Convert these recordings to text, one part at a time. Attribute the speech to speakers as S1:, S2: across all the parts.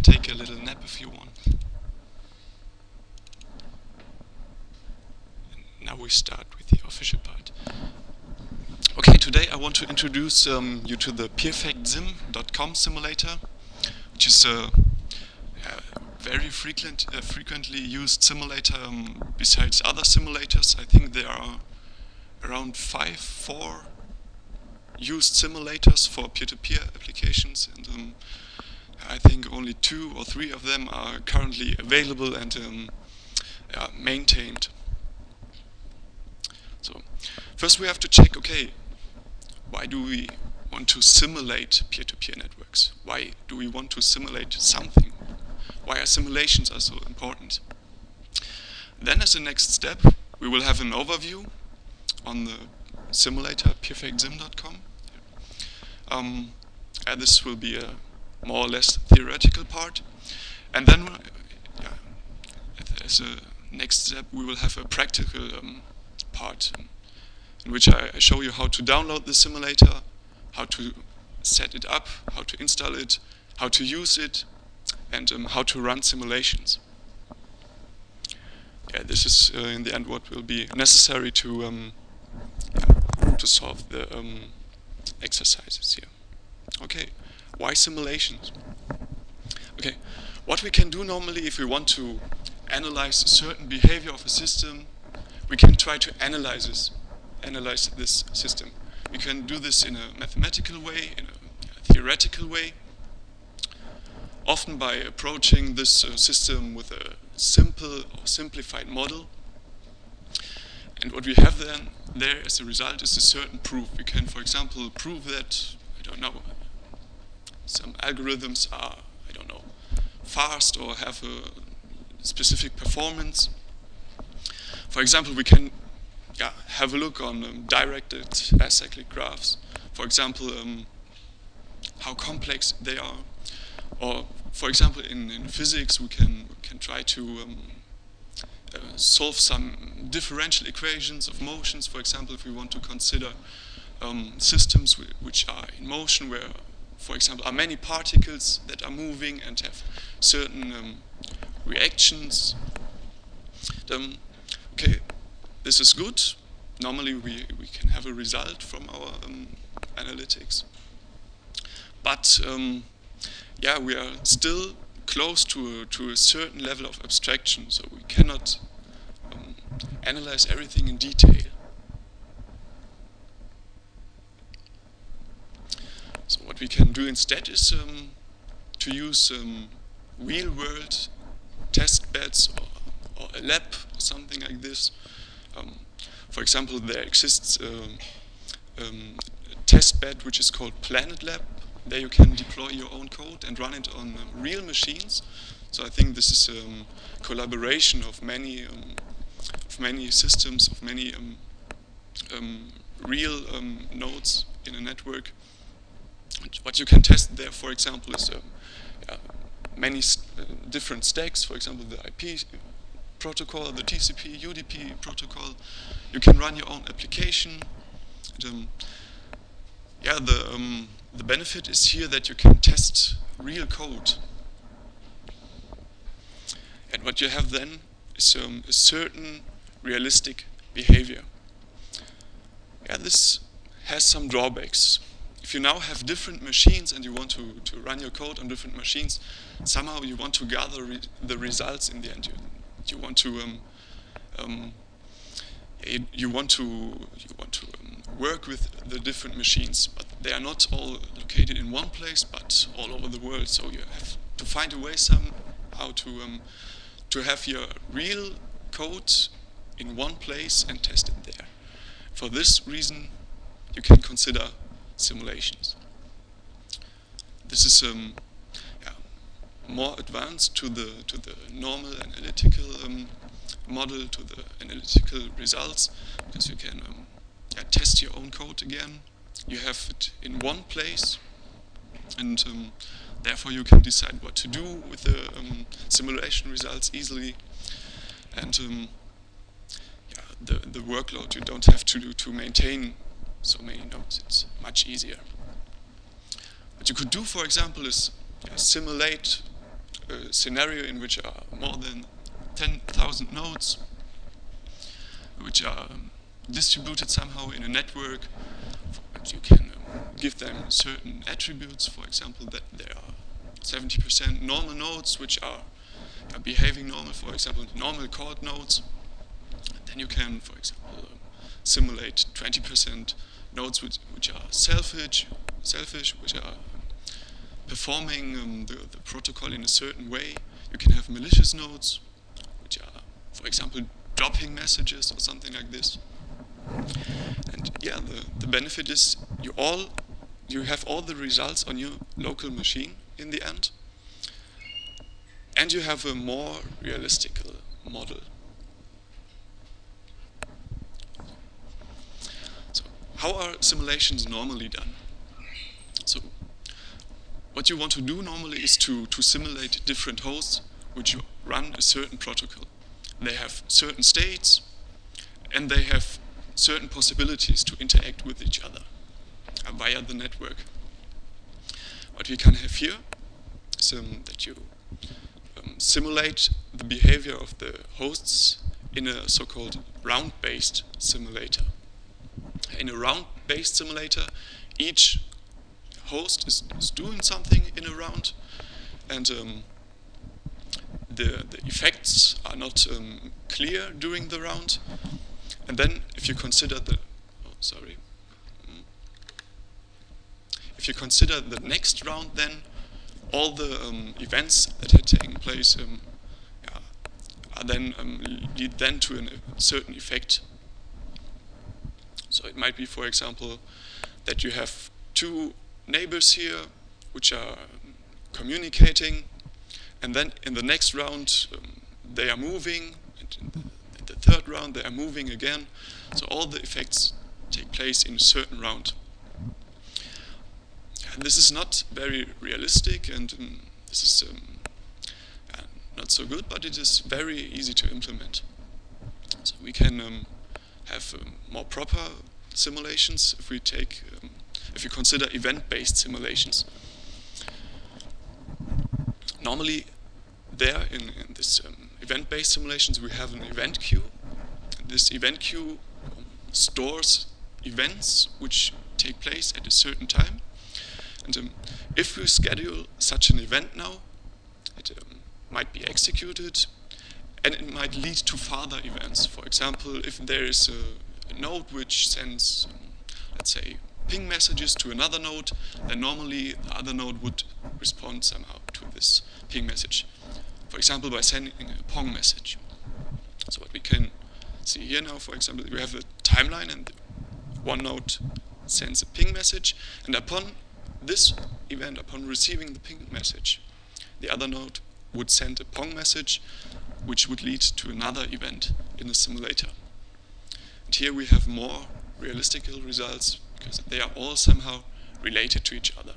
S1: take a little nap if you want. And now we start with the official part. Okay, today I want to introduce you to the PeerfactSim.com simulator, which is a very frequently used simulator besides other simulators. I think there are around four used simulators for peer-to-peer applications, and I think only 2 or 3 of them are currently available and maintained. So first we have to check, okay, why do we want to simulate peer-to-peer networks? Why do we want to simulate something? Why are simulations so important? Then as a next step, we will have an overview on the simulator PeerfactSim.com. This will be a more or less theoretical part. And then as a next step, we will have a practical part in which I show you how to download the simulator, how to set it up, how to install it, how to use it, and how to run simulations. This is in the end what will be necessary to solve the exercises here. Okay, why simulations? Okay, what we can do normally if we want to analyze a certain behavior of a system, we can try to analyze this system. We can do this in a mathematical way, in a theoretical way, often by approaching this system with a simple or simplified model. And what we have then there as a result is a certain proof. We can, for example, prove that, I don't know, some algorithms are, I don't know, fast or have a specific performance. For example, we can have a look on directed acyclic graphs. For example, how complex they are. Or, for example, in physics, we can try to solve some differential equations of motions. For example, if we want to consider systems which are in motion, where, for example, are many particles that are moving and have certain reactions. Okay, this is good. Normally, we can have a result from our analytics. But we are still close to a certain level of abstraction, so we cannot analyze everything in detail. So what we can do instead is to use real-world test beds or a lab or something like this. For example, there exists a test bed which is called Planet Lab. There you can deploy your own code and run it on real machines. So I think this is a collaboration of many systems, of many real nodes in a network. What you can test there, for example, is many different stacks. For example, the IP protocol, the TCP, UDP protocol. You can run your own application. And, the benefit is here that you can test real code. And what you have then is a certain realistic behavior. This has some drawbacks. If you now have different machines and you want to run your code on different machines, somehow you want to gather the results in the end. You want to work with the different machines, but they are not all located in one place, but all over the world. So you have to find a way somehow to have your real code in one place and test it there. For this reason, you can consider simulations. This is more advanced to the normal analytical model, to the analytical results, because you can test your own code again. You have it in one place, and therefore you can decide what to do with the simulation results easily. And the workload you don't have to maintain so many nodes. It's much easier. What you could do, for example, is simulate a scenario in which are more than 10,000 nodes, which are distributed somehow in a network. You can give them certain attributes, for example, that there are 70% normal nodes which are behaving normal, for example, normal chord nodes. Then you can, for example, simulate 20% nodes which are selfish, which are performing the protocol in a certain way. You can have malicious nodes, which are, for example, dropping messages or something like this. And yeah, the benefit is you have all the results on your local machine in the end, and you have a more realistic model. So, how are simulations normally done? So, what you want to do normally is to simulate different hosts which run a certain protocol. They have certain states, and they have certain possibilities to interact with each other via the network. What we can have here is that you simulate the behavior of the hosts in a so-called round-based simulator. In a round-based simulator, each host is doing something in a round, and the effects are not clear during the round. And then, if you consider the if you consider the next round, then all the events that had taken place are then lead then to a certain effect. So it might be, for example, that you have two neighbors here which are communicating, and then in the next round they are moving, and in the third round they are moving again. So all the effects take place in a certain round. And this is not very realistic, and this is not so good, but it is very easy to implement. So we can have more proper simulations if we take, if you consider event-based simulations. Normally, there in this event-based simulations, we have an event queue. This event queue stores events which take place at a certain time. And if we schedule such an event now, it might be executed, and it might lead to further events. For example, if there is a node which sends, let's say, ping messages to another node, then normally the other node would respond somehow to this ping message. For example, by sending a pong message. So what we can see here now, for example, we have a timeline, and one node sends a ping message, and upon this event, upon receiving the ping message, the other node would send a pong message, which would lead to another event in the simulator. And here we have more realistic results, because they are all somehow related to each other.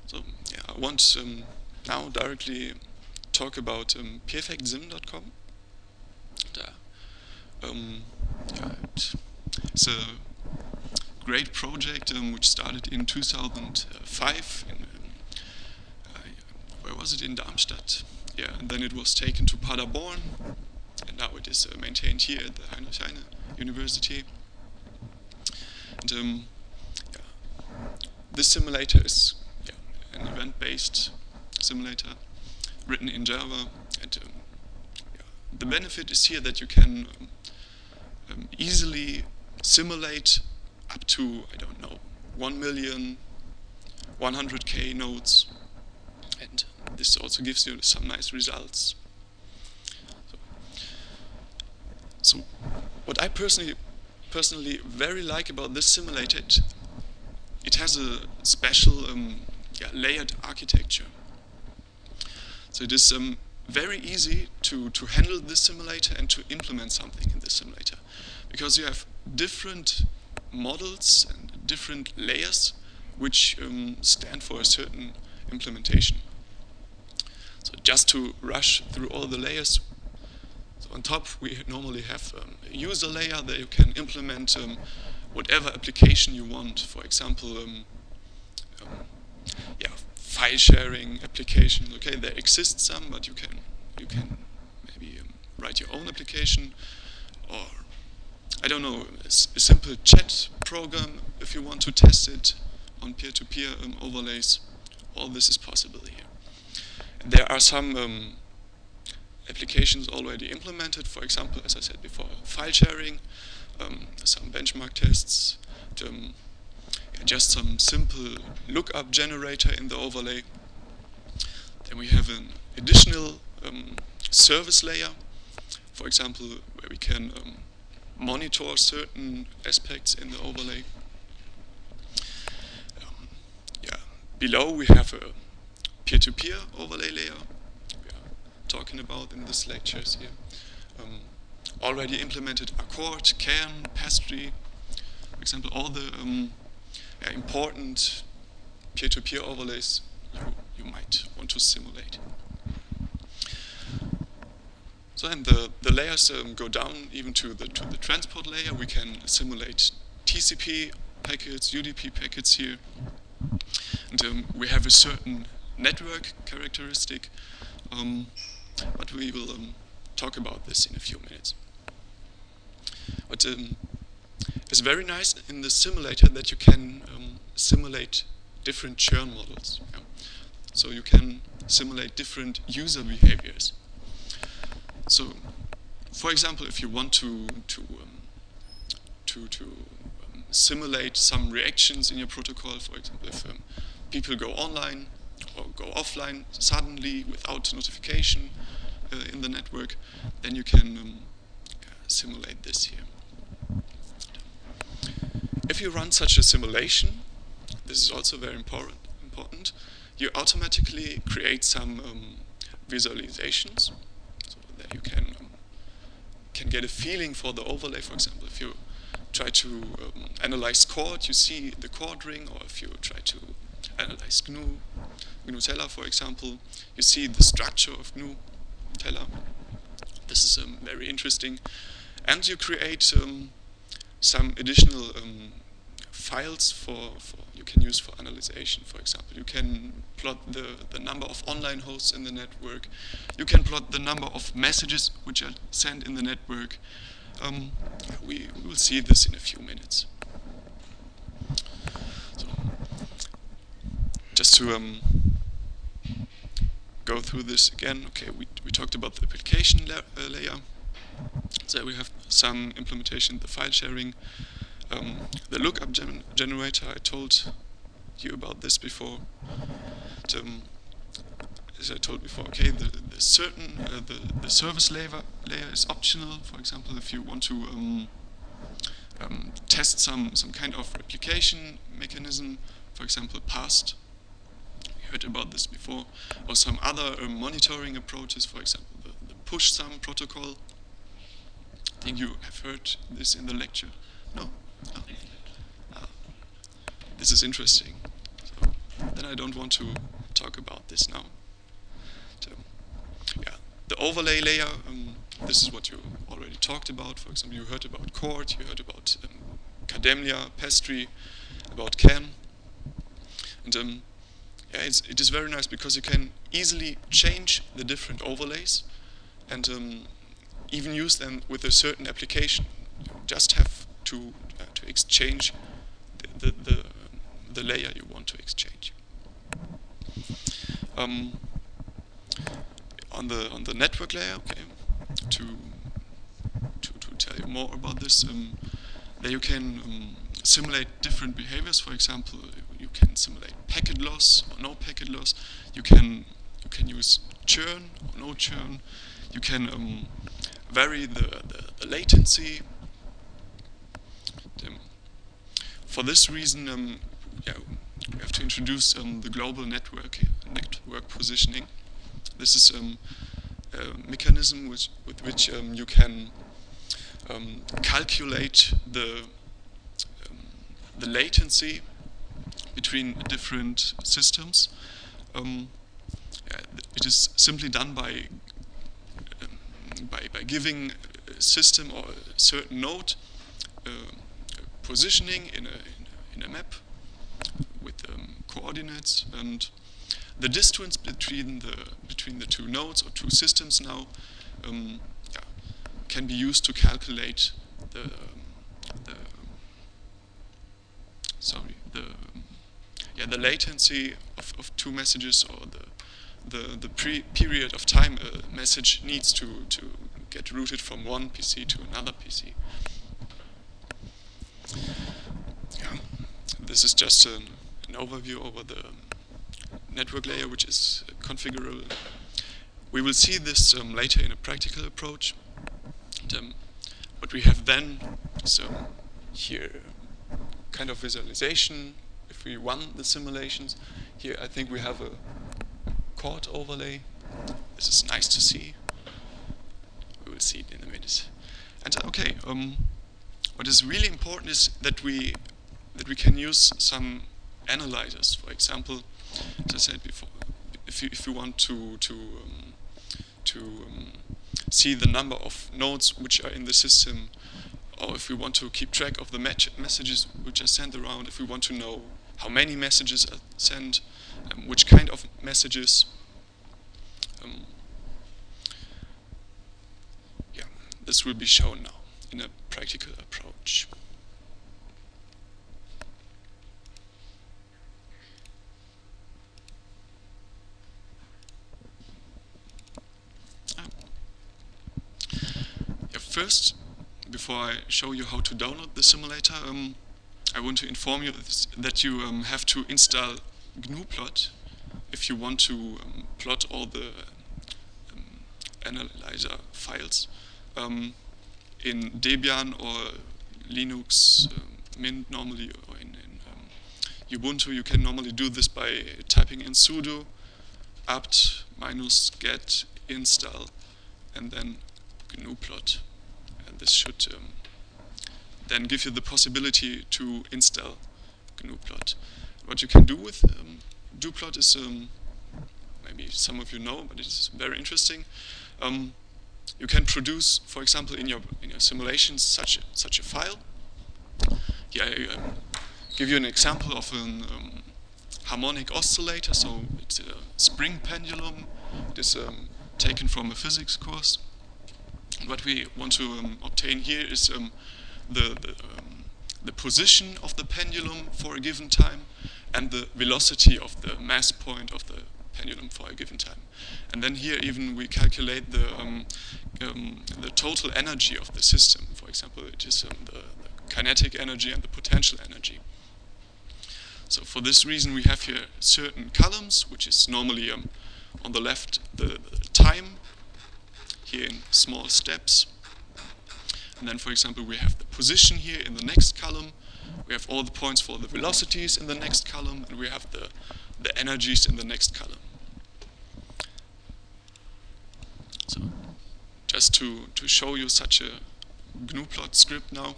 S1: So yeah, I want now directly talk about PeerfactSim.com. It's a great project which started in 2005 in, where was it, in Darmstadt? Yeah, and then it was taken to Paderborn, and now it is maintained here at the Heinrich University. And this simulator is an event-based simulator written in Java, and the benefit is here that you can easily simulate up to, I don't know, 1,100,000 nodes, and this also gives you some nice results. So what I personally very like about this simulator, it has a special layered architecture. So it is very easy to handle this simulator and to implement something in this simulator, because you have different models and different layers which stand for a certain implementation. So just to rush through all the layers, so on top we normally have a user layer that you can implement whatever application you want. For example, file sharing application. Okay, there exists some, but you can maybe write your own application, or I don't know, a simple chat program if you want to test it on peer-to-peer overlays. All this is possible here. And there are some applications already implemented. For example, as I said before, file sharing, some benchmark tests, just some simple lookup generator in the overlay. Then we have an additional service layer, for example, where we can monitor certain aspects in the overlay. Below we have a peer-to-peer overlay layer we are talking about in these lectures here. Already implemented Accord, Cairn, Pastry, for example, all the important peer-to-peer overlays you might want to simulate. So then the layers go down even to the transport layer. We can simulate TCP packets, UDP packets here. And we have a certain network characteristic, but we will talk about this in a few minutes. But it's very nice in the simulator that you can simulate different churn models. Yeah. So you can simulate different user behaviors. So, for example, if you want to simulate some reactions in your protocol, for example, if people go online or go offline suddenly without notification in the network, then you can simulate this here. If you run such a simulation, this is also very important, you automatically create some visualizations, so that you can get a feeling for the overlay. For example, if you try to analyze chord, you see the chord ring, or if you try to analyze GNU teller, for example, you see the structure of GNU teller. This is very interesting. And you create some additional files for you can use for analyzation. For example, you can plot the number of online hosts in the network. You can plot the number of messages which are sent in the network. We will see this in a few minutes. So, just to go through this again, okay, we talked about the application layer. So we have some implementation, the file sharing, the lookup generator. I told you about this before. As I told before, okay, the service layer is optional. For example, if you want to test some kind of replication mechanism, for example, PAST. We heard about this before, or some other monitoring approaches. For example, the push sum protocol. I think you have heard this in the lecture. No? Oh. This is interesting. So then I don't want to talk about this now. So, yeah, the overlay layer, this is what you already talked about. For example, you heard about Chord, you heard about Kademlia, Pastry, about Cairn. And yeah, it is very nice because you can easily change the different overlays and even use them with a certain application. You just have to exchange the layer you want to exchange. On the network layer, okay, to tell you more about this, there you can simulate different behaviors. For example, you can simulate packet loss or no packet loss. You can use churn or no churn. You can vary the latency. For this reason, yeah, we have to introduce the global network positioning. This is a mechanism with which you can calculate the latency between different systems. Yeah, it is simply done by giving a system or a certain node positioning in a map with coordinates, and the distance between the two nodes or two systems now can be used to calculate the latency of two messages, or the period of time a message needs to get routed from one PC to another PC. Yeah. This is just an overview over the network layer, which is configurable. We will see this later in a practical approach. And, what we have then is here kind of visualization. If we run the simulations, here I think we have a chord overlay. This is nice to see. We will see it in a minute. And okay, what is really important is that we can use some analyzers. For example, as I said before, if you want to see the number of nodes which are in the system, or if we want to keep track of the messages which are sent around, if we want to know how many messages are sent, which kind of messages. This will be shown now in a practical approach. First, before I show you how to download the simulator, I want to inform you that you have to install GNU-plot if you want to plot all the analyzer files. In Debian or Linux, Mint normally, or in Ubuntu, you can normally do this by typing in sudo apt -get install and then GNU-plot. And this should then give you the possibility to install GNU-plot. What you can do with GNU-plot is, maybe some of you know, but it is very interesting. You can produce, for example, in your simulations, such a file. Here I give you an example of a harmonic oscillator. So it's a spring pendulum. It is taken from a physics course. What we want to obtain here is the position of the pendulum for a given time and the velocity of the mass point of the pendulum for a given time. And then here even we calculate the total energy of the system. For example, it is the kinetic energy and the potential energy. So for this reason we have here certain columns, which is normally on the left the time, here in small steps. And then, for example, we have the position here in the next column. We have all the points for the velocities in the next column, and we have the energies in the next column. So, just to show you such a GNU-plot script now.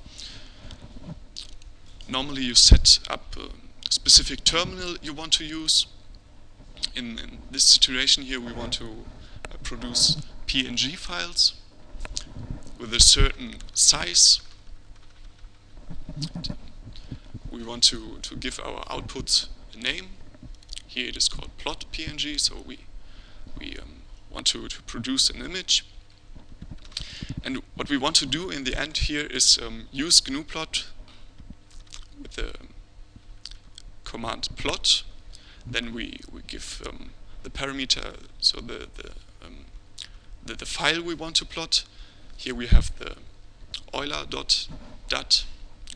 S1: Normally you set up a specific terminal you want to use. In this situation here, we want to produce PNG files with a certain size. We want to give our output a name. Here it is called plot PNG, so we want to produce an image. And what we want to do in the end here is use GNU-plot with the command plot. Then we give the parameter, so the file we want to plot. Here we have the Euler.dat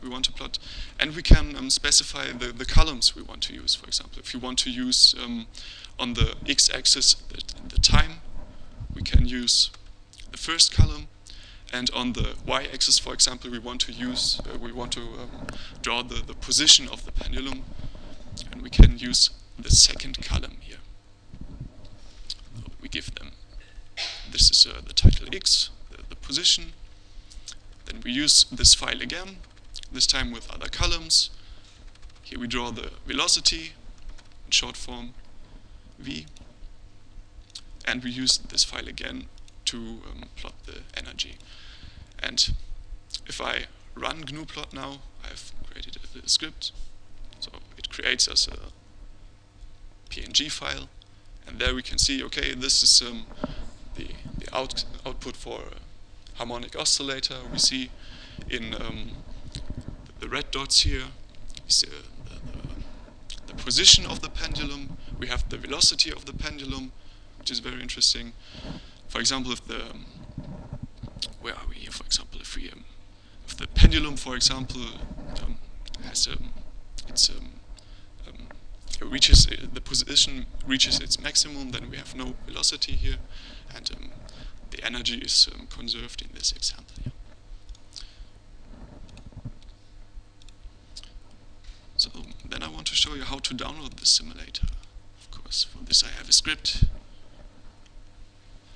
S1: we want to plot, and we can specify the columns we want to use. For example, if you want to use on the x-axis the time, we can use the first column, and on the y-axis, for example, we want to draw the position of the pendulum, and we can use the second column here. So we give them. This is the title X, the position. Then we use this file again, this time with other columns. Here we draw the velocity, in short form V. And we use this file again to plot the energy. And if I run GNU-plot now, I've created a script. So it creates us a PNG file. And there we can see, okay, this is the output for a harmonic oscillator. We see in the red dots here is the position of the pendulum. We have the velocity of the pendulum, which is very interesting. For example, if the where are we here? For example, if the pendulum, for example, has reaches the position reaches its maximum, then we have no velocity here, and the energy is conserved in this example here. So then I want to show you how to download the simulator. Of course, for this I have a script,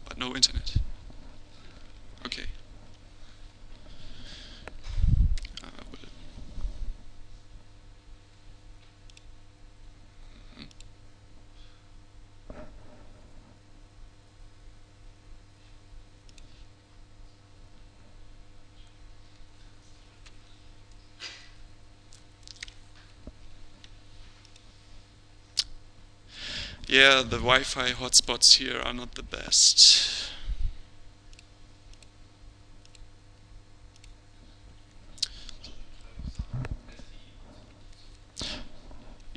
S1: but no internet. Okay. Yeah, the Wi-Fi hotspots here are not the best.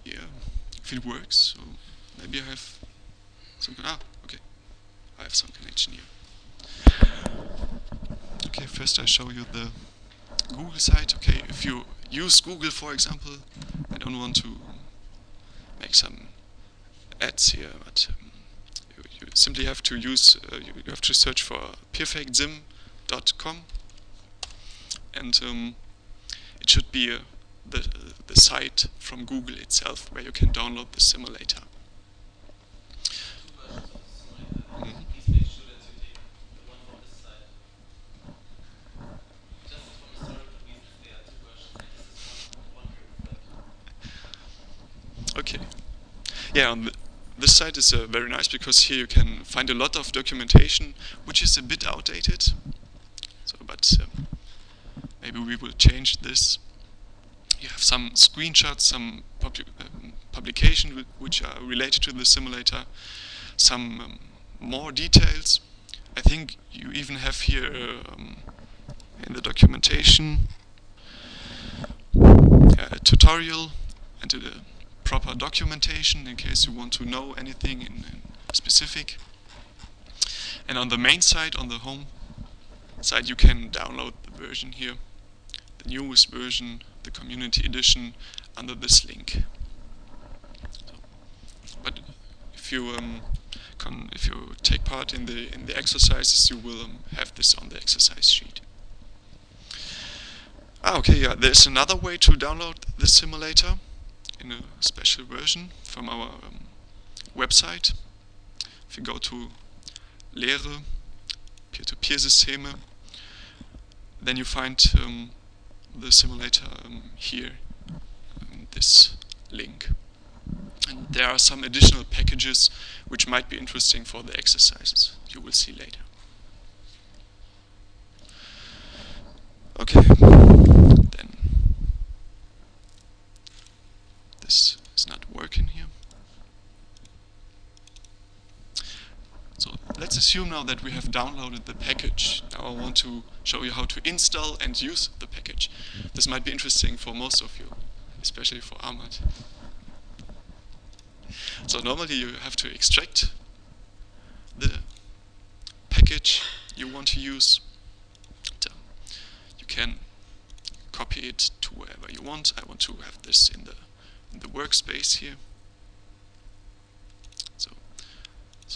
S1: Yeah, if it works, so maybe I have some. Okay, I have some connection here. Okay, first I show you the Google site. Okay, if you use Google, for example, I don't want to make some ads here, but you simply have to use, you have to search for PeerfactSim.com, and it should be the site from Google itself where you can download the simulator. Okay. Yeah, this site is very nice because here you can find a lot of documentation, which is a bit outdated. So, but maybe we will change this. You have some screenshots, some publications which are related to the simulator, some more details. I think you even have here in the documentation a tutorial and a proper documentation in case you want to know anything in specific. And on the main site, on the home site, you can download the version here, the newest version, the community edition, under this link. So, but if you take part in the exercises, you will have this on the exercise sheet. Okay, yeah, there's another way to download the simulator in a special version from our website. If you go to Lehre, Peer-to-Peer Systeme, then you find the simulator here, this link. And there are some additional packages which might be interesting for the exercises. You will see later. Okay, then this is not working here. So let's assume now that we have downloaded the package. Now I want to show you how to install and use the package. This might be interesting for most of you, especially for Ahmad. So normally you have to extract the package you want to use. You can copy it to wherever you want. I want to have this in the workspace here. So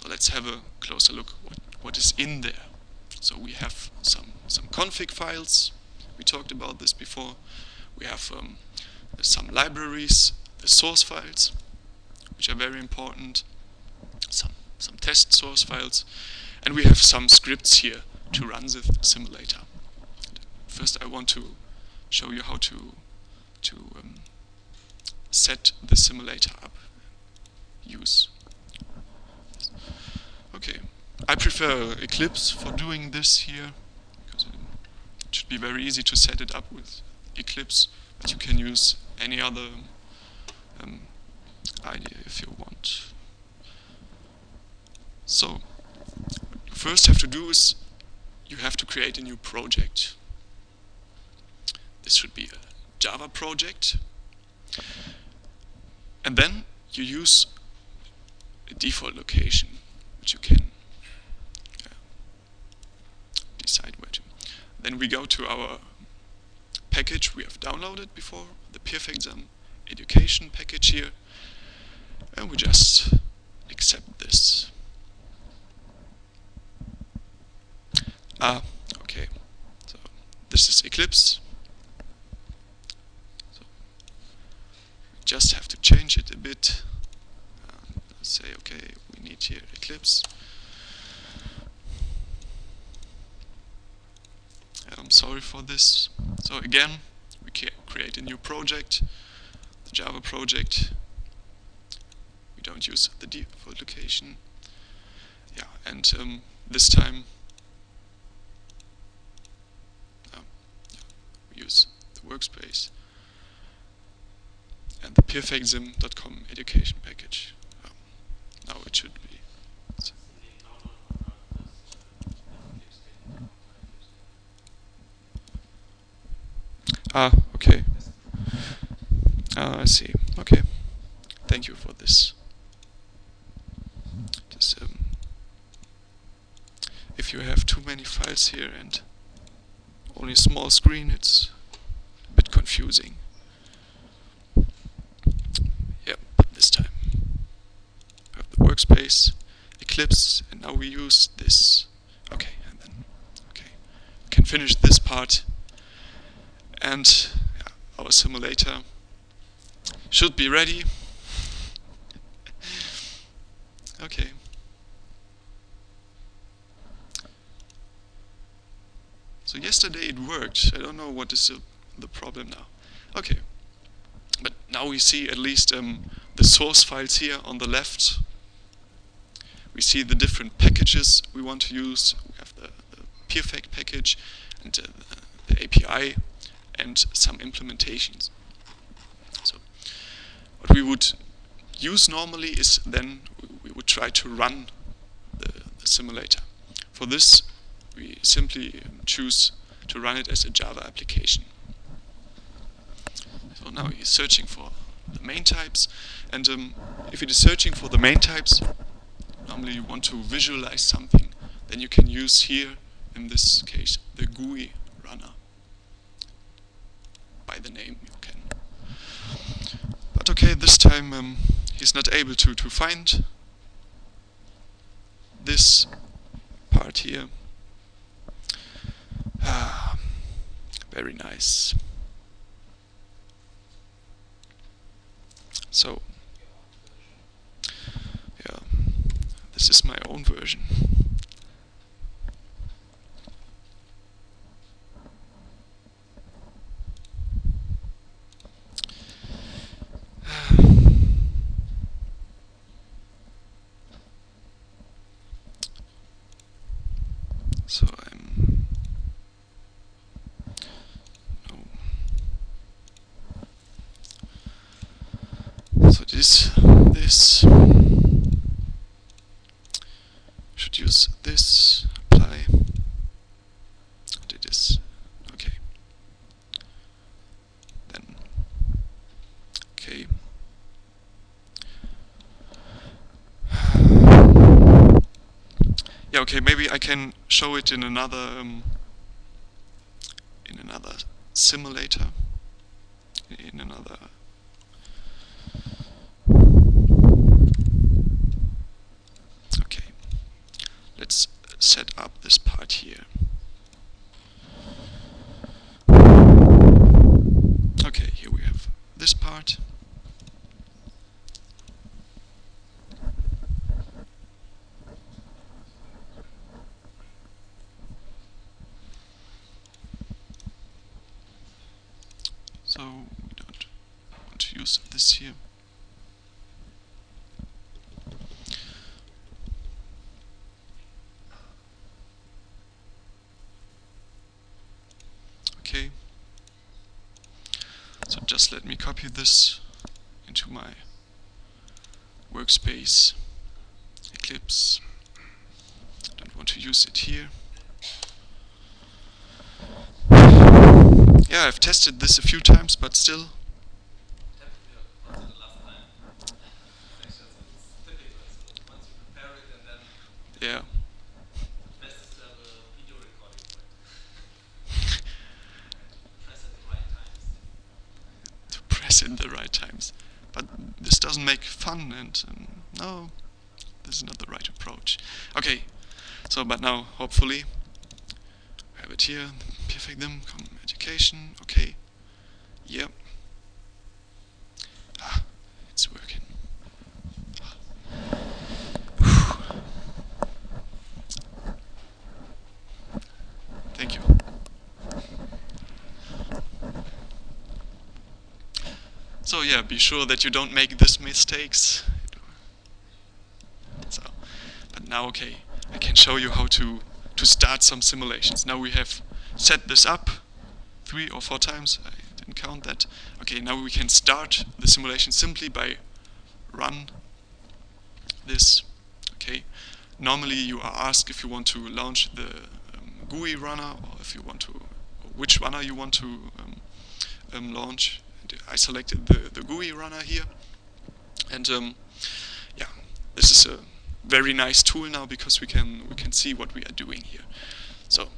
S1: let's have a closer look what is in there. So we have some config files. We talked about this before. We have some libraries, the source files, which are very important, some test source files, and we have some scripts here to run the simulator. First I want to show you how to set the simulator up, use. Okay, I prefer Eclipse for doing this here, because it should be very easy to set it up with Eclipse, but you can use any other idea if you want. first have to do is you have to create a new project. This should be a Java project. And then you use a default location, which you can decide where to. Then we go to our package we have downloaded before, the PeerfactSim education package here, and we just accept this. Okay, so this is Eclipse. So we just have to change it a bit. Let's say, okay, we need here Eclipse. I'm sorry for this. So again, we can create a new project, the Java project. We don't use the default location. Yeah, and this time we use the workspace and the PeerfactSim.com education package. Now it should be. Okay. I see. Okay. Thank you for this. Just, if you have too many files here and only a small screen, it's a bit confusing. Yep, this time. I have the workspace, Eclipse, and now we use this. Okay, and then, okay. We can finish this part. And our simulator should be ready. Okay. So yesterday it worked. I don't know what is the problem now. Okay. But now we see at least the source files here on the left. We see the different packages we want to use. We have the Perfect package and the API. And some implementations. So what we would use normally is then we would try to run the simulator. For this, we simply choose to run it as a Java application. So now he's searching for the main types, and if it is searching for the main types, normally you want to visualize something, then you can use here, in this case, the GUI runner. By the name you can. But okay, this time he's not able to find this part here. Very nice. So yeah, this is my own version. So so this should use this, apply, and it is okay. Then okay. Yeah, okay, maybe I can show it in another simulator, in another okay. Let's set up this part here. Okay, here we have this part. So we don't want to use this here. Okay. So just let me copy this into my workspace, Eclipse, I don't want to use it here. Yeah, I've tested this a few times, but still. Yeah. To press in the right times. But this doesn't make fun, and no, this is not the right approach. Okay, so but now hopefully I have it here. PeerfactSim, Common Education. Okay. Yep. Ah, it's working. Thank you. So yeah, be sure that you don't make these mistakes. So, but now okay, I can show you how to start some simulations. Now we have set this up 3 or 4 times. I didn't count that. Okay, now we can start the simulation simply by run this. Okay. Normally you are asked if you want to launch the GUI runner, or if you want to, or which runner you want to launch. And I selected the GUI runner here, and yeah, this is a very nice tool now because we can see what we are doing here. So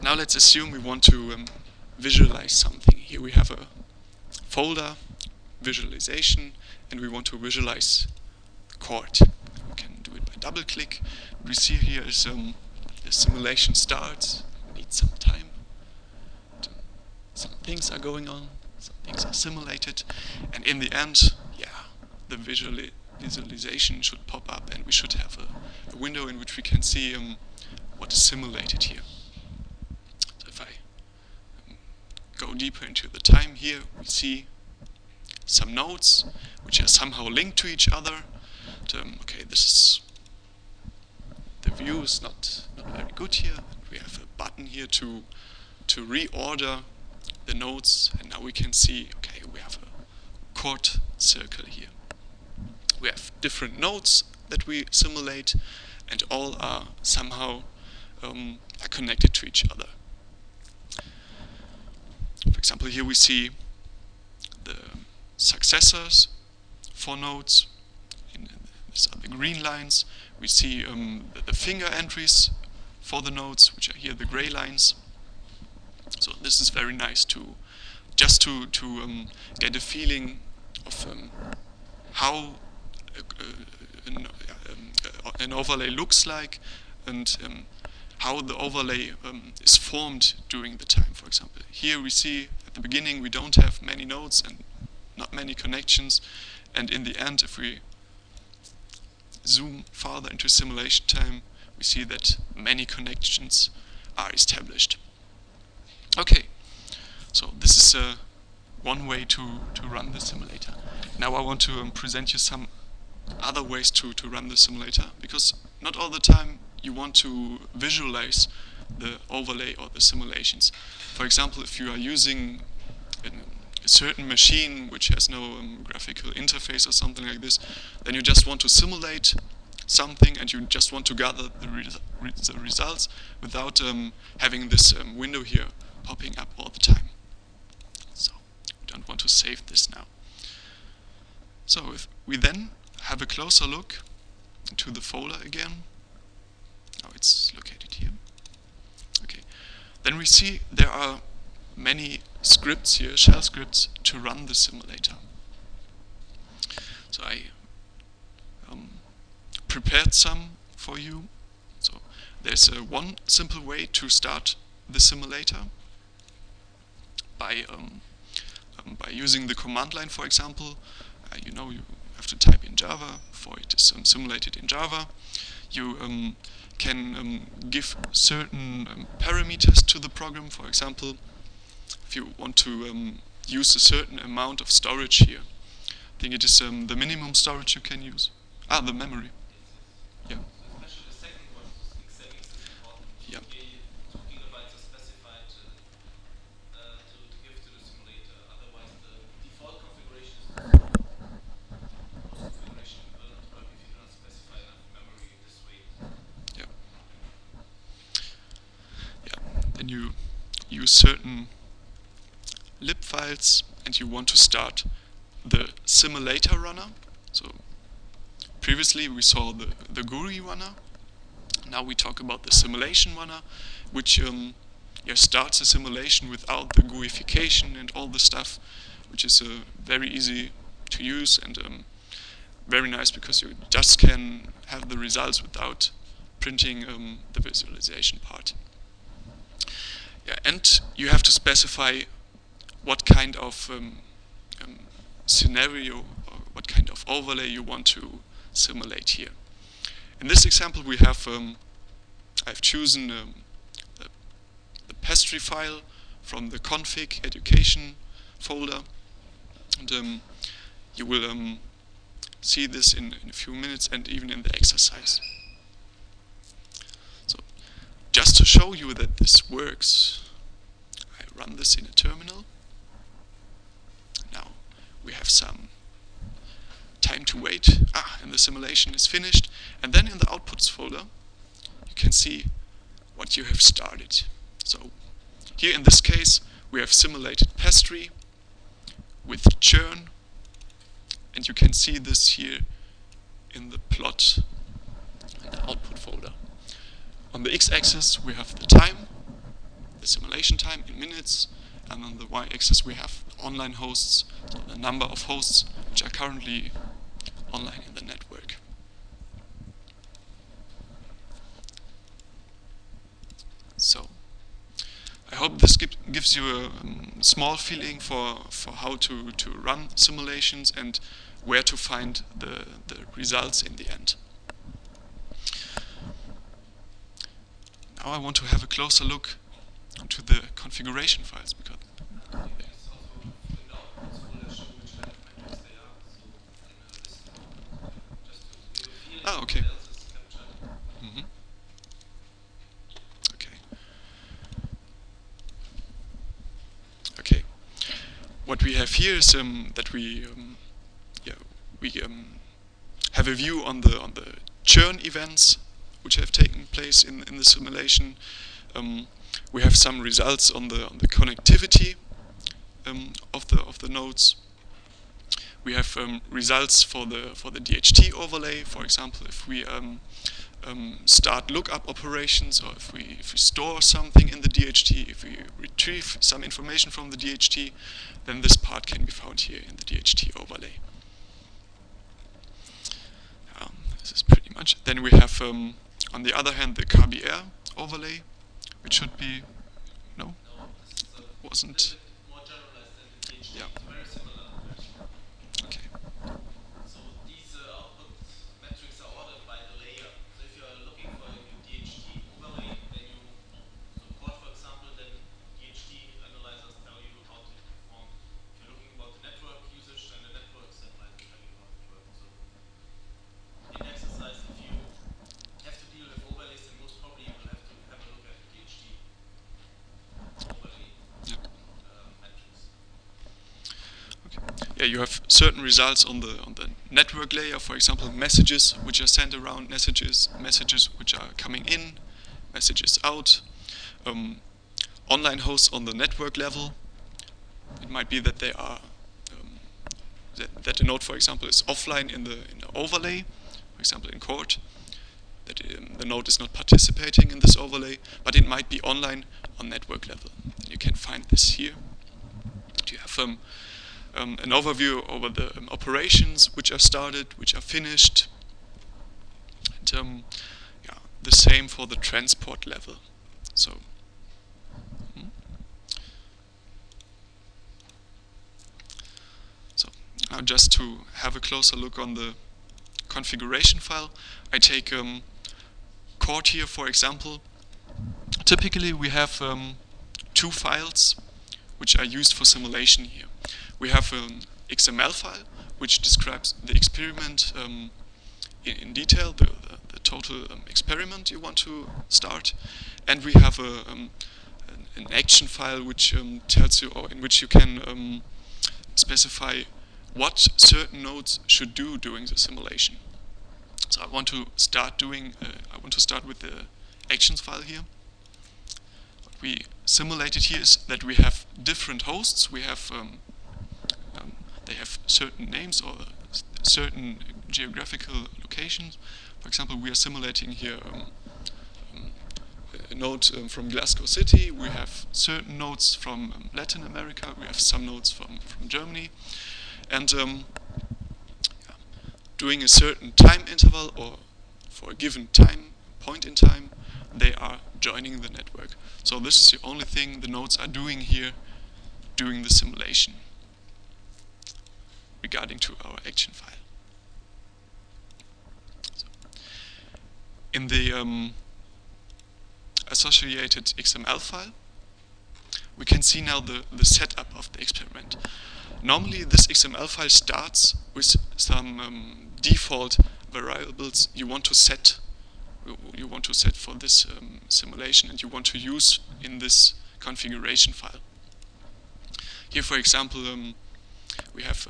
S1: now let's assume we want to visualize something. Here we have a folder, visualization, and we want to visualize the chord. We can do it by double click. What we see here is the simulation starts. We need some time. Some things are going on, some things are simulated, and in the end, yeah, the visualization should pop up, and we should have a window in which we can see what is simulated here. So if I go deeper into the time here, we see some nodes which are somehow linked to each other. And, okay, this is, the view is not very good here. We have a button here to reorder the nodes, and now we can see, okay, we have a chord circle here. We have different nodes that we simulate, and all are somehow are connected to each other. For example, here we see the successors for nodes. These are the green lines. We see the finger entries for the nodes, which are here the gray lines. So this is very nice to get a feeling of how an overlay looks like, and how the overlay is formed during the time. For example, here we see at the beginning we don't have many nodes and not many connections, and in the end, if we zoom farther into simulation time, we see that many connections are established. Okay, so this is one way to run the simulator. Now I want to present you some other ways to run the simulator, because not all the time you want to visualize the overlay or the simulations. For example, if you are using a certain machine which has no graphical interface or something like this, then you just want to simulate something and you just want to gather the results without having this window here popping up all the time. So we don't want to save this now. So if we then have a closer look into the folder again, now it's located here. Okay, then we see there are many scripts here, shell scripts, to run the simulator. So I prepared some for you. So there's one simple way to start the simulator by using the command line, for example. You know, you have to type in Java, for it is simulated in Java. You can give certain parameters to the program. For example, if you want to use a certain amount of storage here, I think it is the minimum storage you can use. The memory. Yeah.
S2: Especially the second one, the settings is important.
S1: Yeah.
S2: 2 gigabytes are specified to give to the simulator. Otherwise, the default configuration is most configuration will not work if you do not specify enough memory this way.
S1: you use certain lib files and you want to start the simulator runner. So previously we saw the GUI runner. Now we talk about the simulation runner, which starts the simulation without the GUIfication and all the stuff, which is very easy to use and very nice because you just can have the results without printing the visualization part. Yeah, and you have to specify what kind of scenario or what kind of overlay you want to simulate here. In this example, we have I've chosen the pastry file from the config education folder, and you will see this in a few minutes and even in the exercise. So just to show you that this works, I run this in a terminal. Now we have some time to wait, and the simulation is finished, and then in the outputs folder you can see what you have started. So here in this case we have simulated pastry with churn, and you can see this here in the plot in the output folder. On the x-axis we have the time, the simulation time in minutes, and on the y-axis we have online hosts, so the number of hosts which are currently online in the network. So I hope this gives you a small feeling for how to run simulations and where to find the results in the end. Now I want to have a closer look into the configuration files because okay. Okay. Okay. What we have here is that we have a view on the churn events which have taken place in the simulation. We have some results on the connectivity of the nodes. We have results for the DHT overlay. For example, if we start lookup operations, or if we store something in the DHT, if we retrieve some information from the DHT, then this part can be found here in the DHT overlay. This is pretty much. Then we have, on the other hand, the KBR overlay, which should be wasn't.
S2: More generalized than the DHT.
S1: Yeah.
S2: It's very similar.
S1: Okay.
S2: So these output metrics are ordered by the layer. So if you are looking for a DHT overlay, then you support, for example, then DHT analyzers tell you how to perform. If you're looking about the network usage, then the networks then might tell you how to work. So in exercise, if you have to deal with overlays, then most probably you will have to have a look at the DHT overlay.
S1: Yeah. Yeah, you have certain results on the network layer. For example, messages which are sent around, messages which are coming in, messages out. Online hosts on the network level. It might be that they are that the node, for example, is offline in the overlay. For example, in court, that the node is not participating in this overlay, but it might be online on network level. You can find this here. You have an overview over the operations which are started, which are finished, and the same for the transport level. So now just to have a closer look on the configuration file, I take court here, for example. Typically we have two files which are used for simulation here. We have an XML file which describes the experiment in detail, the total experiment you want to start, and we have an action file which tells you, or in which you can specify what certain nodes should do during the simulation. So I want to start with the actions file here. What we simulated here is that we have different hosts. We have they have certain names or certain geographical locations. For example, we are simulating here a node from Glasgow City. We have certain nodes from Latin America. We have some nodes from Germany. And during a certain time interval or for a given point in time, they are joining the network. So this is the only thing the nodes are doing here during the simulation regarding to our action file. So, in the associated XML file, we can see now the setup of the experiment. Normally this XML file starts with some default variables you want to set for this simulation and you want to use in this configuration file. Here, for example, we have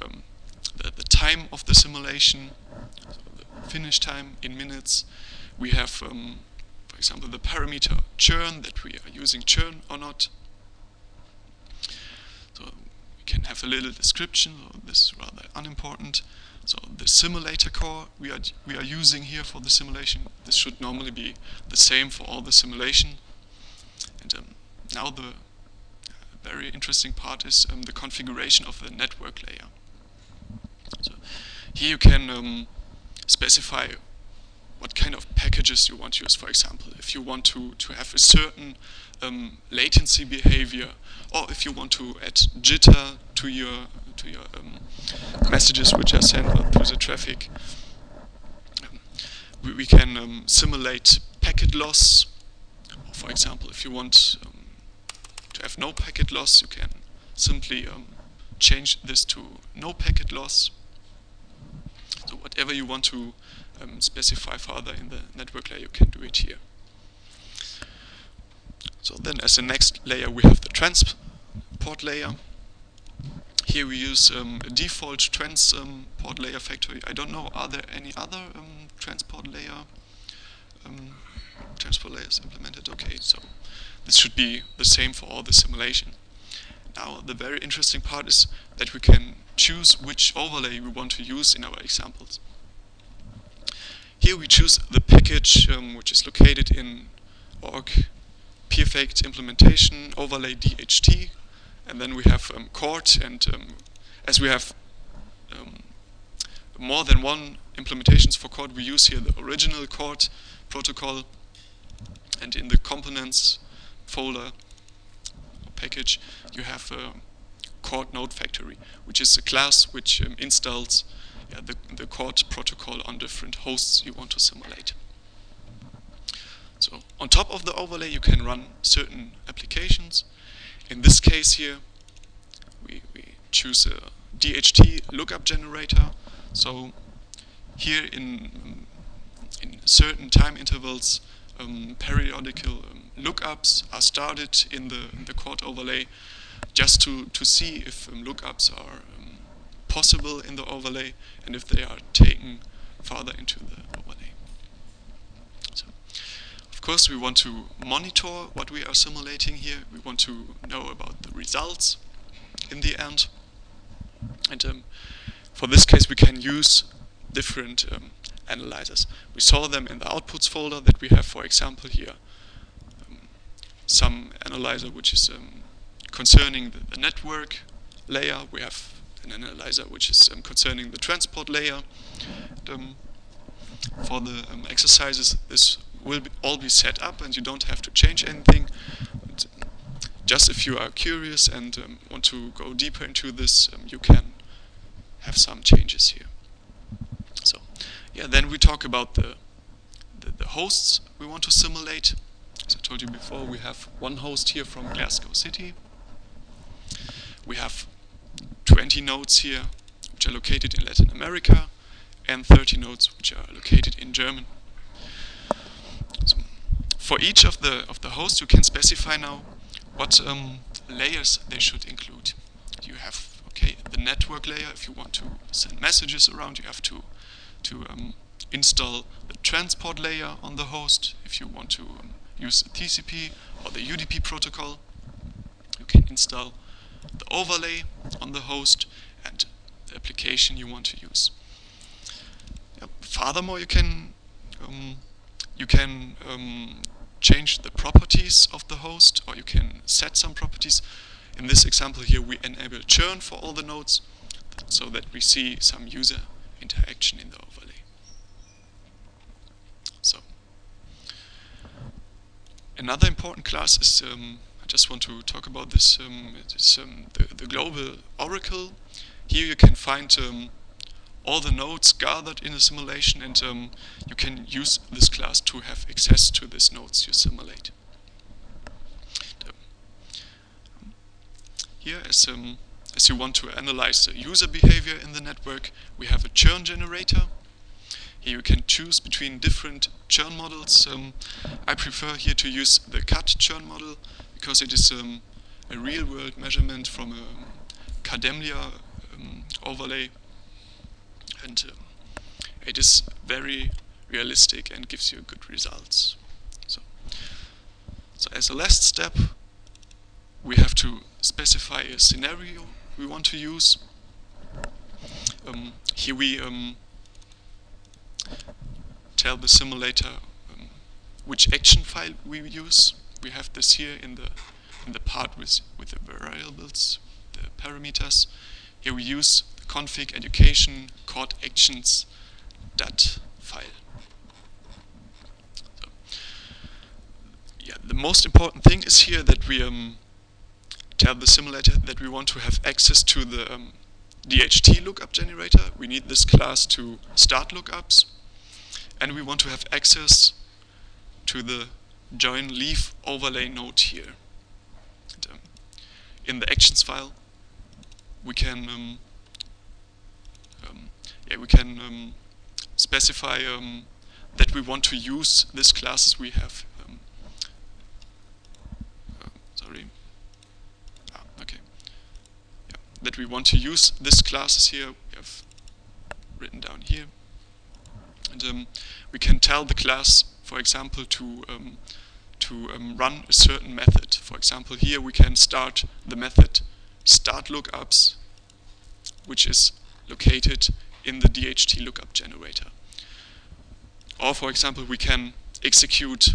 S1: the time of the simulation, so the finish time in minutes. We have, for example, the parameter churn, that we are using churn or not. So we can have a little description, so this is rather unimportant. So the simulator core we are using here for the simulation, this should normally be the same for all the simulation. And now the very interesting part is the configuration of the network layer. So here you can specify what kind of packages you want to use. For example, if you want to have a certain latency behavior, or if you want to add jitter to your messages which are sent through the traffic. We can simulate packet loss. For example, if you want to have no packet loss, you can simply change this to no packet loss. So whatever you want to specify further in the network layer, you can do it here. So then as the next layer we have the transport layer. Here we use a default transport layer factory. I don't know, are there any other transport layers implemented? Okay, so this should be the same for all the simulation. Now the very interesting part is that we can choose which overlay we want to use in our examples. Here we choose the package which is located in org PeerfactSim implementation overlay DHT, and then we have court, and as we have more than one implementations for court, we use here the original court protocol, and in the components folder package you have a court node factory, which is a class which installs the court protocol on different hosts you want to simulate. So on top of the overlay you can run certain applications. In this case here we choose a DHT lookup generator. So here in certain time intervals periodical lookups are started in the court overlay, just to see if lookups are possible in the overlay and if they are taken further into the overlay. So, of course, we want to monitor what we are simulating here. We want to know about the results in the end. And for this case, we can use different analyzers. We saw them in the outputs folder that we have, for example, here some analyzer which is concerning the network layer. We have an analyzer which is concerning the transport layer. And, for the exercises, this will all be set up and you don't have to change anything. But, just if you are curious and want to go deeper into this, you can have some changes here. So, yeah, then we talk about the hosts we want to simulate. As I told you before, we have one host here from Glasgow City. We have 20 nodes here which are located in Latin America and 30 nodes which are located in Germany. So for each of the hosts you can specify now what layers they should include. You have the network layer. If you want to send messages around, you have to install the transport layer on the host. If you want to use the TCP or the UDP protocol. you can install the overlay on the host and the application you want to use. Furthermore, you can change the properties of the host, or you can set some properties. In this example here, we enable churn for all the nodes, so that we see some user interaction in the overlay. So, another important class is, I just want to talk about this, it's the global oracle. Here you can find all the nodes gathered in a simulation, and you can use this class to have access to these nodes you simulate. Here, as you want to analyze the user behavior in the network, we have a churn generator. Here you can choose between different churn models. I prefer here to use the cut churn model because it is a real-world measurement from a Kademlia overlay, and it is very realistic and gives you good results. So as a last step, we have to specify a scenario we want to use. Here we tell the simulator which action file we use. We have this here in the part with the variables, the parameters. Here we use the config education code actions .dat file. So, yeah, the most important thing is here that we tell the simulator that we want to have access to the DHT lookup generator. We need this class to start lookups, and we want to have access to the join leave overlay node here. And, in the actions file, we can specify that we want to use these classes we have. That we want to use these classes here, we have written down here. And we can tell the class, for example, to run a certain method. For example, here we can start the method start lookups, which is located in the DHT lookup generator. Or, for example, we can execute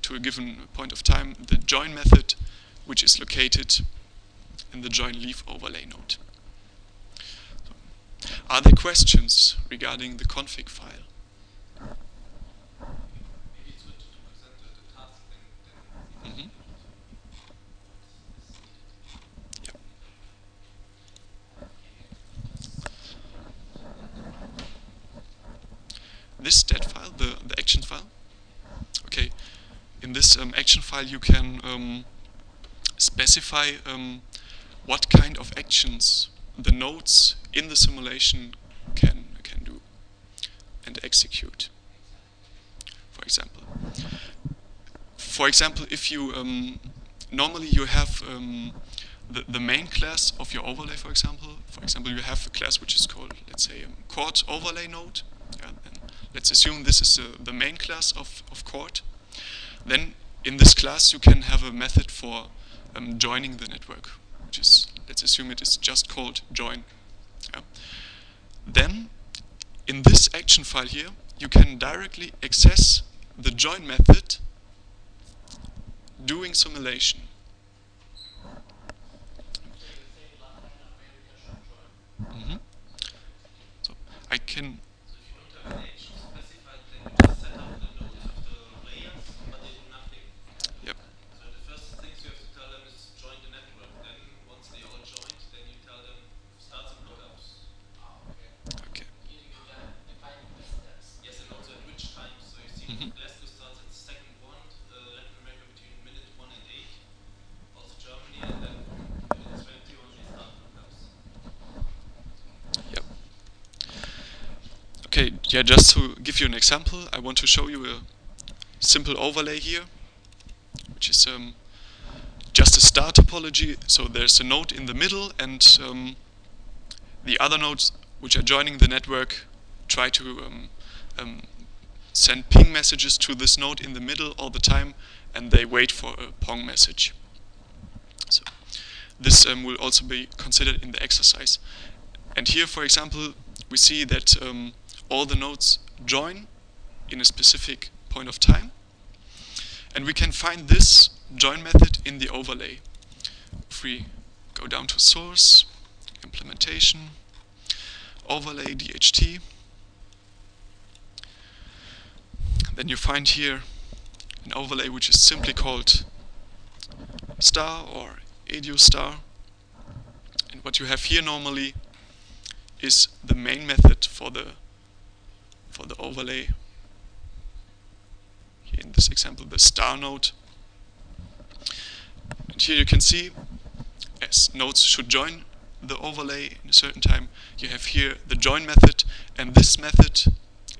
S1: to a given point of time the join method, which is located in the join leave overlay node. So, are there questions regarding the config file?
S2: Maybe it's good to present the task then.
S1: Mm-hmm. Yeah. This stat file, the action file. Okay, in this action file you can specify what kind of actions the nodes in the simulation can do and execute. For example, if you normally you have the main class of your overlay. For example, you have a class which is called, let's say, court overlay node. And let's assume this is the main class of court. Then in this class you can have a method for joining the network, which is, let's assume it is just called join. Yeah. Then, in this action file here, you can directly access the join method doing simulation. Mm-hmm. So I can.
S2: So if you don't have an action specified, then you just set up the nodes of the layers, but they do nothing.
S1: Yep.
S2: So the first things you have to tell them is join the network. Then once they all joined, then you tell them start some lookups.
S1: Okay.
S2: Yes, and also at which time. So you see,
S1: Mm-hmm.
S2: Glasgow starts at the second one, Latin America between minute 1 and 8. Also Germany, and then minute 20 when they start lookups.
S1: Yep. Okay, yeah, just to give you an example, I want to show you a simple overlay here, which is just a star topology. So there's a node in the middle, and the other nodes which are joining the network try to send ping messages to this node in the middle all the time, and they wait for a pong message. So this will also be considered in the exercise. And here, for example, we see that all the nodes join in a specific point of time. And we can find this join method in the overlay. If we go down to source, implementation, overlay DHT, then you find here an overlay which is simply called star or edu star. And what you have here normally is the main method for the overlay. Here in this example, the star node. And here you can see, as nodes should join the overlay in a certain time, you have here the join method, and this method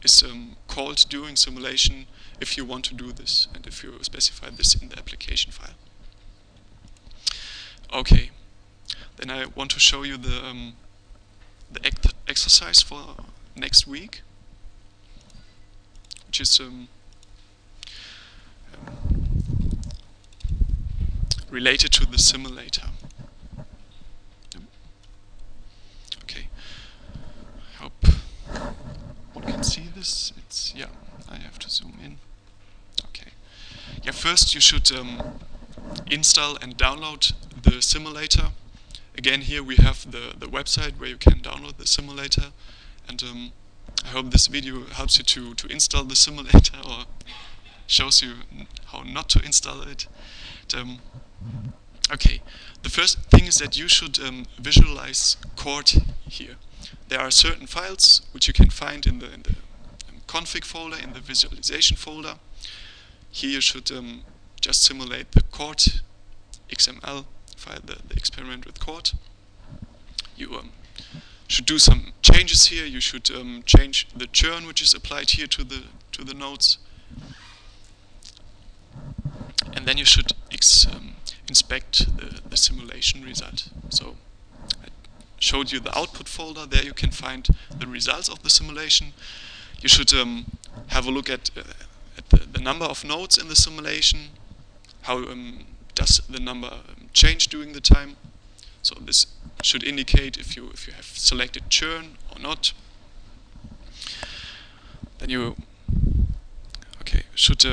S1: is called during simulation if you want to do this, and if you specify this in the application file. Okay, then I want to show you the exercise for next week, which is related to the simulator. Okay, I hope one can see this. It's, yeah, I have to zoom in. Okay, yeah, first you should install and download the simulator. Again, here we have the website where you can download the simulator, and I hope this video helps you to install the simulator, or shows you how not to install it. Okay, the first thing is that you should visualize chord here. There are certain files which you can find in the config folder, in the visualization folder. Here you should just simulate the chord XML file, the experiment with chord. You should do some changes here. You should change the churn which is applied here to the nodes, and then you should inspect the simulation result. So I showed you the output folder. There you can find the results of the simulation. You should have a look at the number of nodes in the simulation. How does the number change during the time? So this should indicate if you have selected churn or not. Then you should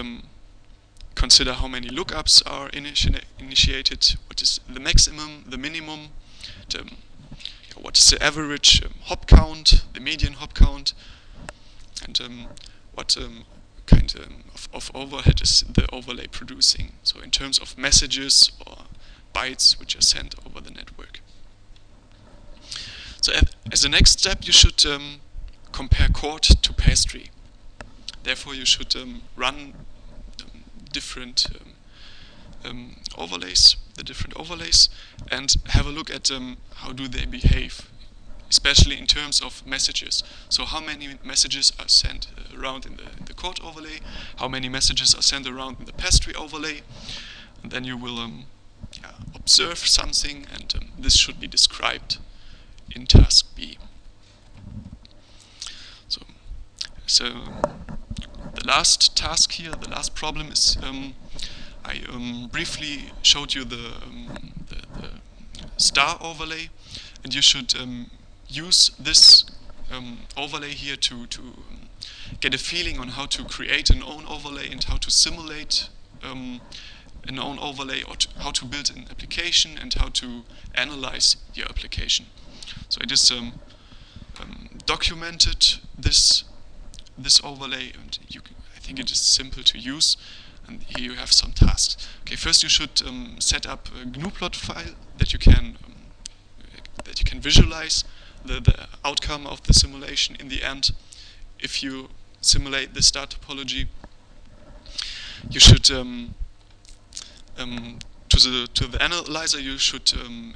S1: consider how many lookups are initiated, what is the maximum, the minimum, what is the average hop count, the median hop count, and what kind of overhead is the overlay producing. So in terms of messages or bytes which are sent over the network. So as a next step, you should compare chord to pastry. Therefore, you should run different overlays, and have a look at how do they behave, especially in terms of messages. So how many messages are sent around in the chord overlay, how many messages are sent around in the pastry overlay, and then you will observe something, and this should be described in task B. So the last task here, the last problem is I briefly showed you the star overlay, and you should use this overlay here to get a feeling on how to create an own overlay and how to simulate an own overlay, or how to build an application and how to analyze your application. So I just documented this overlay, and I think it is simple to use. And here you have some tasks. Okay, first you should set up a GNU plot file that you can visualize the outcome of the simulation in the end. If you simulate the star topology, you should to the analyzer you should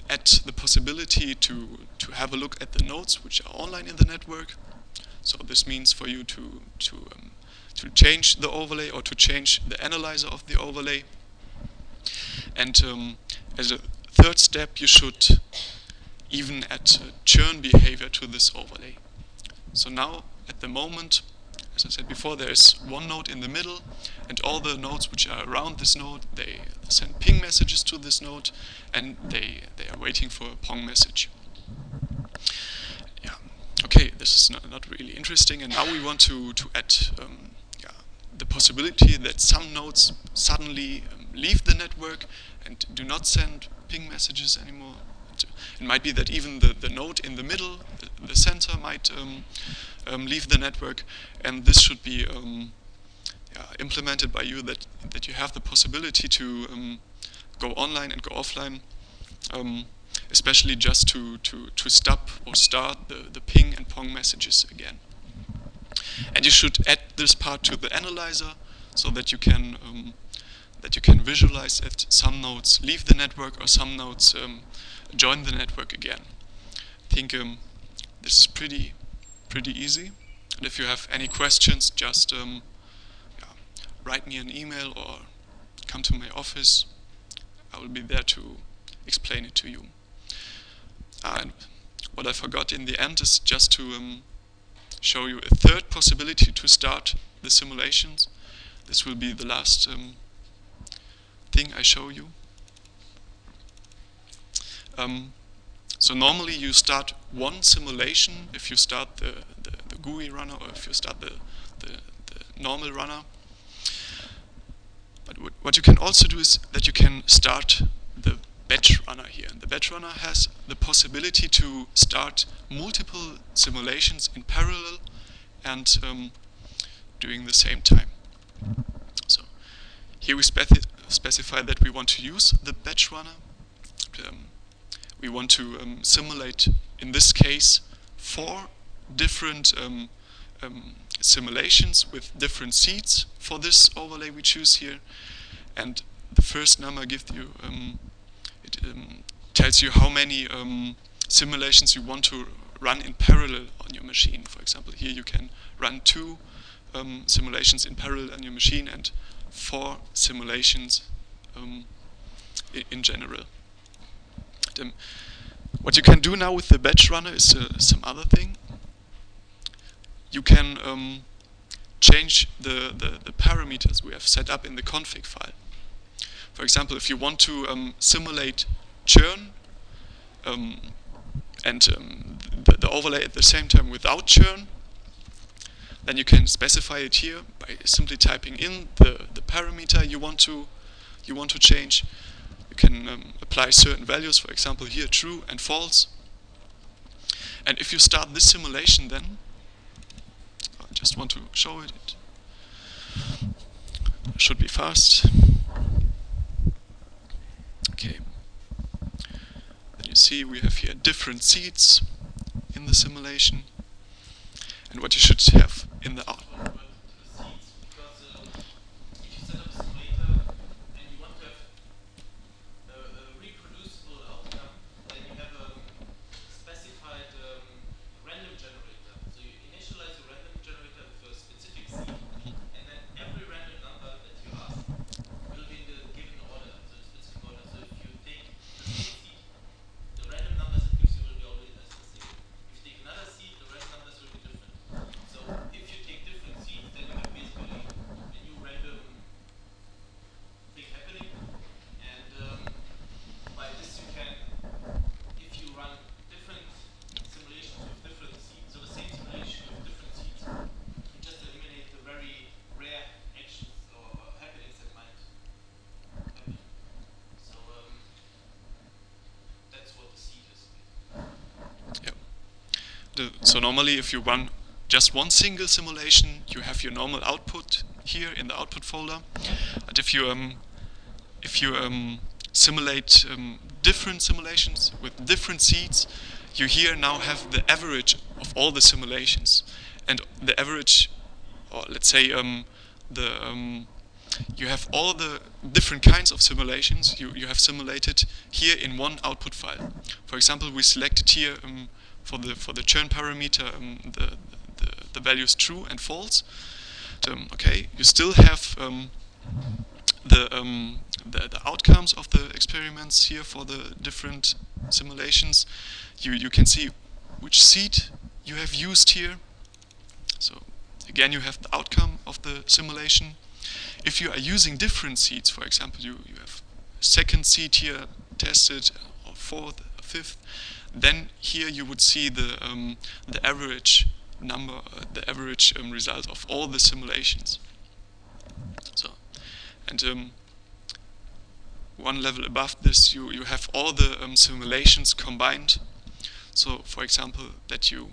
S1: add the possibility to have a look at the nodes which are online in the network. So this means for you to change the overlay or to change the analyzer of the overlay. And as a third step, you should even add churn behavior to this overlay. So now, at the moment, as I said before, there's one node in the middle, and all the nodes which are around this node, they send ping messages to this node, and they are waiting for a pong message. Yeah. Okay, this is not really interesting, and now we want to add the possibility that some nodes suddenly leave the network and do not send ping messages anymore. It might be that even the node in the middle, the center, might leave the network, and this should be implemented by you, that you have the possibility to go online and go offline, especially just to stop or start the ping and pong messages again. And you should add this part to the analyzer so that you can visualize that some nodes leave the network or some nodes join the network again. I think this is pretty easy. And if you have any questions, just write me an email or come to my office. I will be there to explain it to you. And what I forgot in the end is just to show you a third possibility to start the simulations. This will be the last thing I show you. So normally you start one simulation if you start the GUI runner, or if you start the normal runner. But what you can also do is that you can start the batch runner here. And the batch runner has the possibility to start multiple simulations in parallel and during the same time. So here we specify that we want to use the batch runner. We want to simulate, in this case, 4 different simulations with different seeds for this overlay we choose here. And the first number gives you, tells you how many simulations you want to run in parallel on your machine. For example, here you can run 2 simulations in parallel on your machine and 4 simulations in general. What you can do now with the batch runner is some other thing. You can change the parameters we have set up in the config file. For example, if you want to simulate churn and the overlay at the same time without churn, then you can specify it here by simply typing in the parameter you want to change. You can apply certain values, for example here true and false. And if you start this simulation, then I just want to show it. It should be fast. Okay. Then you see we have here different seeds in the simulation, and what you should have in the output. So normally if you run just one single simulation, you have your normal output here in the output folder. But if you simulate different simulations with different seeds, you here now have the average of all the simulations. And the average, or let's say you have all the different kinds of simulations you have simulated here in one output file. For example, we selected here for the churn parameter the values true and false. Okay, you still have the outcomes of the experiments here for the different simulations. You can see which seed you have used here. So again you have the outcome of the simulation. If you are using different seeds, for example, you have second seed here tested, or fourth, or fifth, then here you would see the average number, the average result of all the simulations. So, and one level above this, you have all the simulations combined. So, for example, that you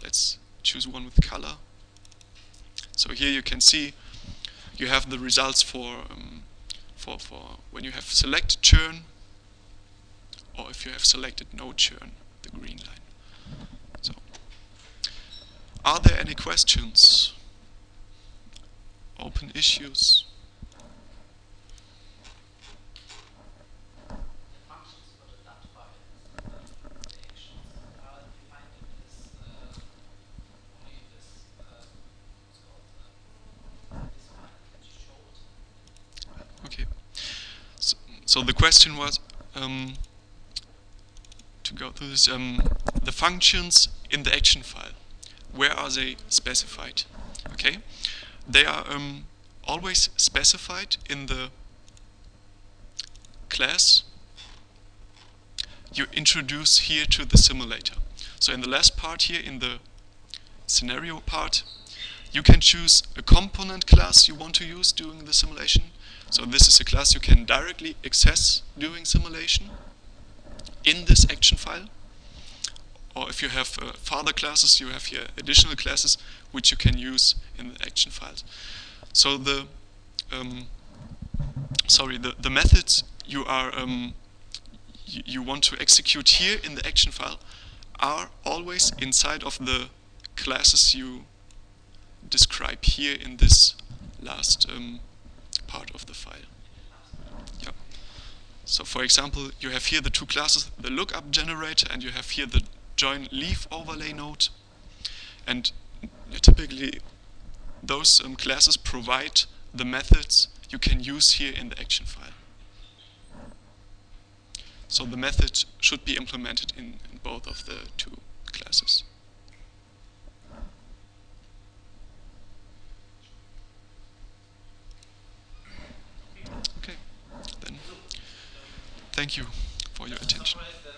S1: let's choose one with color. So here you can see you have the results for when you have selected churn, or if you have selected no churn, the green line. So, are there any questions? Open issues?
S2: Functions for the DAT file, the actions. How do you find it? Is only this what's called this file that you showed?
S1: Okay. So the question was, to go through this, the functions in the action file, where are they specified? Okay, they are always specified in the class you introduce here to the simulator. So in the last part here, in the scenario part, you can choose a component class you want to use during the simulation. So this is a class you can directly access during simulation in this action file. Or if you have further classes, you have here additional classes which you can use in the action files. So the the methods you are you want to execute here in the action file are always inside of the classes you describe here in this last part of the file. Yeah. So for example, you have here the two classes, the lookup generator, and you have here the join leaf overlay node. And typically those classes provide the methods you can use here in the action file. So the method should be implemented in both of the two classes. Okay, then thank you for your attention.
S2: Summarize then